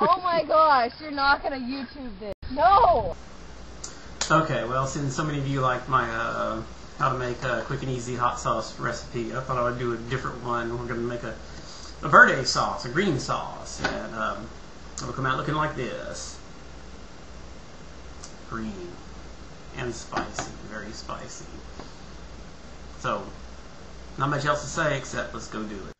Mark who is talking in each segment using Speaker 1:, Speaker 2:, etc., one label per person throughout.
Speaker 1: Oh my gosh, you're not going to YouTube this. No!
Speaker 2: Okay, well, since so many of you like my how to make a quick and easy hot sauce recipe, I thought I would do a different one. We're going to make a verde sauce, a green sauce, and it'll come out looking like this. Green and spicy, very spicy. So, not much else to say except let's go do it.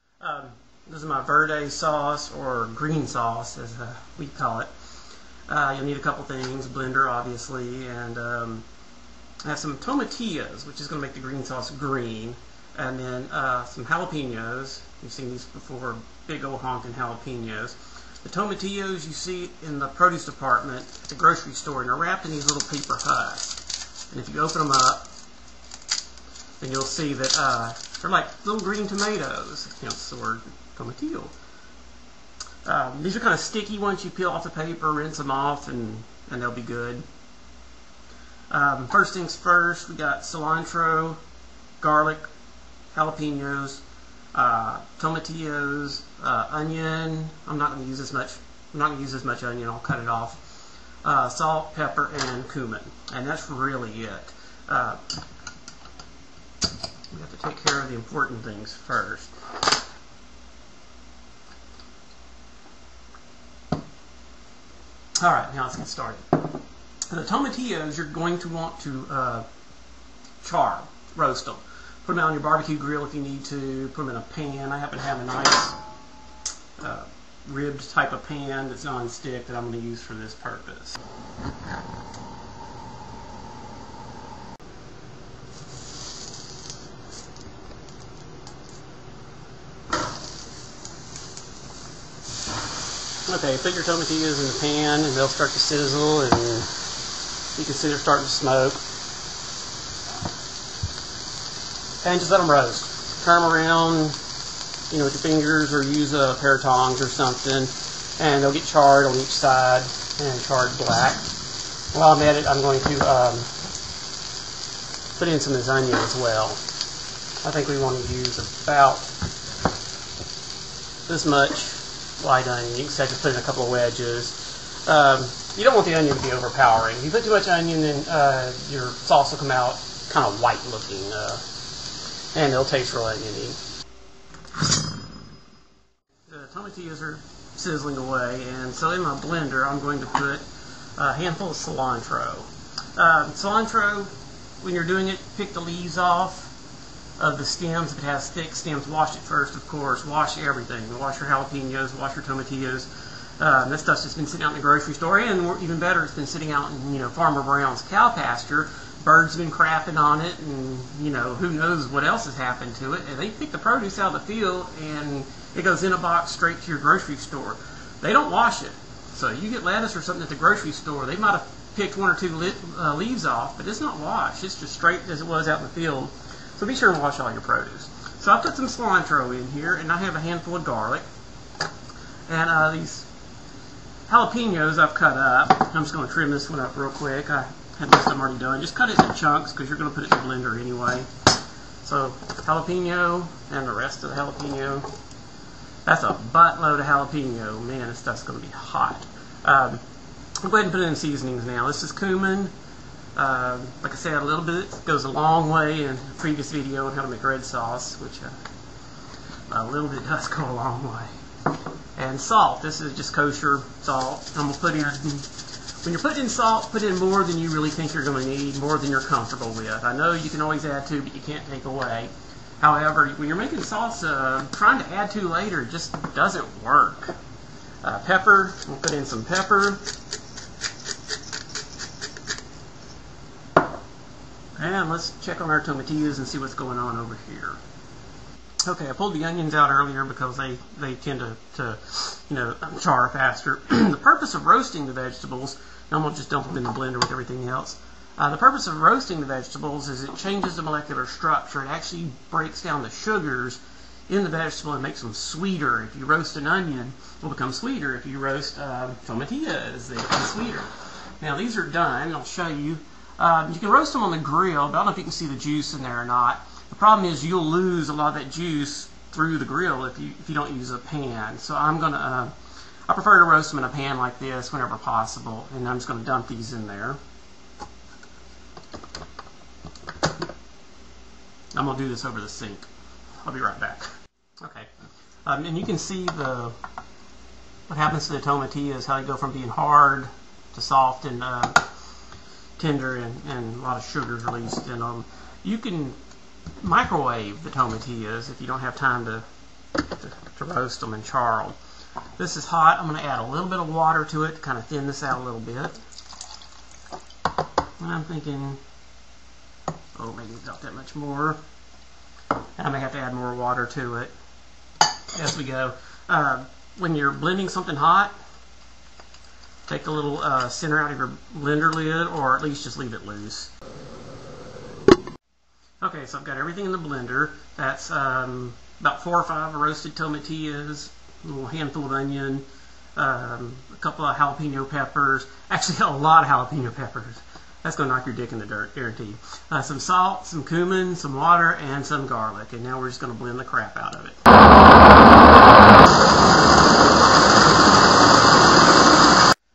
Speaker 2: This is my verde sauce, or green sauce as we call it. You'll need a couple things, a blender obviously, and I have some tomatillos, which is going to make the green sauce green, and then some jalapenos. You've seen these before, big old honking jalapenos. The tomatillos you see in the produce department at the grocery store, and they're wrapped in these little paper husks. And if you open them up, then you'll see that they're like little green tomatoes. You know, it's the word tomatillo. These are kind of sticky once you peel off the paper, rinse them off, and they'll be good. First things first, we got cilantro, garlic, jalapenos, tomatillos, onion. I'm not going to use as much. I'm not going to use as much onion. I'll cut it off. Salt, pepper, and cumin, and that's really it. We have to take care of the important things first. Alright, now let's get started. The tomatillos you're going to want to char, roast them. Put them out on your barbecue grill if you need to. Put them in a pan. I happen to have a nice ribbed type of pan that's non-stick that I'm going to use for this purpose. Okay, put your tomatillos in the pan and they'll start to sizzle and you can see they're starting to smoke. And just let them roast. Turn them around, you know, with your fingers or use a pair of tongs or something, and they'll get charred on each side and charred black. While I'm at it, I'm going to put in some of this onion as well. I think we want to use about this much white onion. You can put in a couple of wedges. You don't want the onion to be overpowering. If you put too much onion, then your sauce will come out kind of white looking, and it'll taste real oniony. The tomatillos are sizzling away, and so in my blender I'm going to put a handful of cilantro. Cilantro, when you're doing it, pick the leaves off of the stems. If it has thick stems, wash it first, of course. Wash everything. Wash your jalapenos, wash your tomatillos. This stuff's just been sitting out in the grocery store, and even better, it's been sitting out in, you know, Farmer Brown's cow pasture. Birds have been crapping on it, and, you know, who knows what else has happened to it. And they pick the produce out of the field, and it goes in a box straight to your grocery store. They don't wash it. So you get lettuce or something at the grocery store, they might have picked one or two leaves off, but it's not washed. It's just straight as it was out in the field. So be sure to wash all your produce. So I put some cilantro in here, and I have a handful of garlic. And these jalapenos I've cut up. I'm just going to trim this one up real quick. I had most of them already done. Just cut it in chunks because you're going to put it in the blender anyway. So jalapeno and the rest of the jalapeno. That's a buttload of jalapeno. Man, this stuff's going to be hot. I'll go ahead and put it in seasonings now. This is cumin. Like I said, a little bit goes a long way in a previous video on how to make red sauce, which a little bit does go a long way. And salt. This is just kosher salt. I'm going to put in, when you're putting in salt, put in more than you really think you're going to need, more than you're comfortable with. I know you can always add to, but you can't take away. However, when you're making salsa, trying to add to later just doesn't work. Pepper. We'll put in some pepper. And let's check on our tomatillos and see what's going on over here. Okay, I pulled the onions out earlier because they tend to you know, char faster. The purpose of roasting the vegetables, and I'm going to just dump them in the blender with everything else. The purpose of roasting the vegetables is it changes the molecular structure. It actually breaks down the sugars in the vegetable and makes them sweeter. If you roast an onion, it will become sweeter. If you roast tomatillos, they become sweeter. Now these are done. I'll show you. You can roast them on the grill, but I don't know if you can see the juice in there or not. The problem is you'll lose a lot of that juice through the grill if you don't use a pan. So I'm gonna I prefer to roast them in a pan like this whenever possible, and I'm just going to dump these in there. I'm going to do this over the sink. I'll be right back. Okay, and you can see what happens to the tomatillos, how they go from being hard to soft and tender, and a lot of sugar's released in them. You can microwave the tomatillos if you don't have time to roast them and char them. This is hot. I'm going to add a little bit of water to it to kind of thin this out a little bit. And I'm thinking, oh, maybe not that much more. And I may have to add more water to it as we go. When you're blending something hot, take the little center out of your blender lid, or at least just leave it loose. Okay, so I've got everything in the blender. That's about 4 or 5 roasted tomatillos, a little handful of onion, a couple of jalapeno peppers. Actually, a lot of jalapeno peppers. That's going to knock your dick in the dirt, guaranteed. Some salt, some cumin, some water, and some garlic. And now we're just going to blend the crap out of it.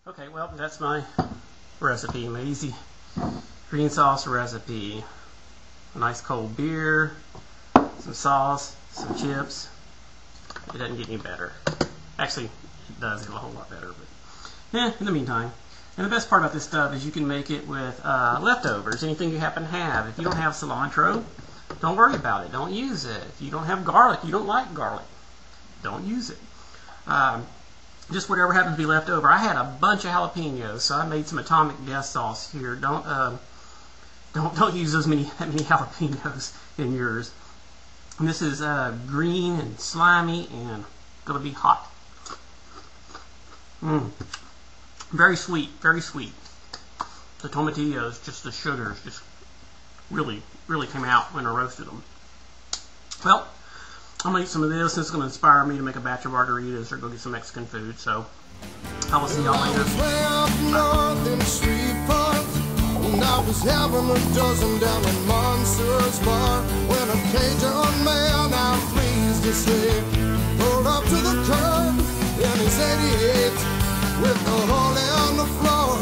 Speaker 2: Okay, well, that's my recipe. My easy green sauce recipe. A nice cold beer, some sauce, some chips. It doesn't get any better. Actually, it does get a whole lot better. But in the meantime. And the best part about this stuff is you can make it with leftovers, anything you happen to have. If you don't have cilantro, don't worry about it. Don't use it. If you don't have garlic, you don't like garlic, don't use it. Just whatever happens to be left over. I had a bunch of jalapenos, so I made some atomic death sauce here. Don't use that many jalapenos in yours. And this is green and slimy and going to be hot. Very sweet, very sweet. The tomatillos, just the sugars, just really came out when I roasted them. Well, I'm going to eat some of this, and it's going to inspire me to make a batch of margaritas or go get some Mexican food, so I will see y'all later. I was having a dozen down in Monsters Bar when a Cajun man, I'm pleased to say, pulled up to the curb in his 88 with the hole in the floor.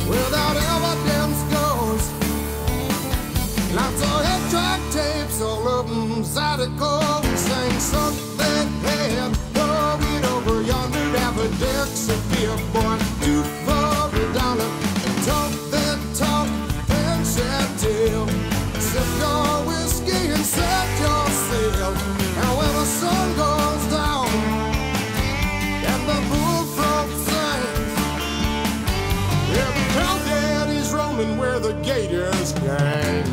Speaker 2: Without evidence goes, lots of head track tapes, all of them zydeco, saying something head, throw it over yonder, have a Dixie beer, boy, $2 talk that talk and shed tail. Sip your whiskey and set your sail. And when the sun goes down and the bullfrog sings, every cow daddy's roaming where the gators gang.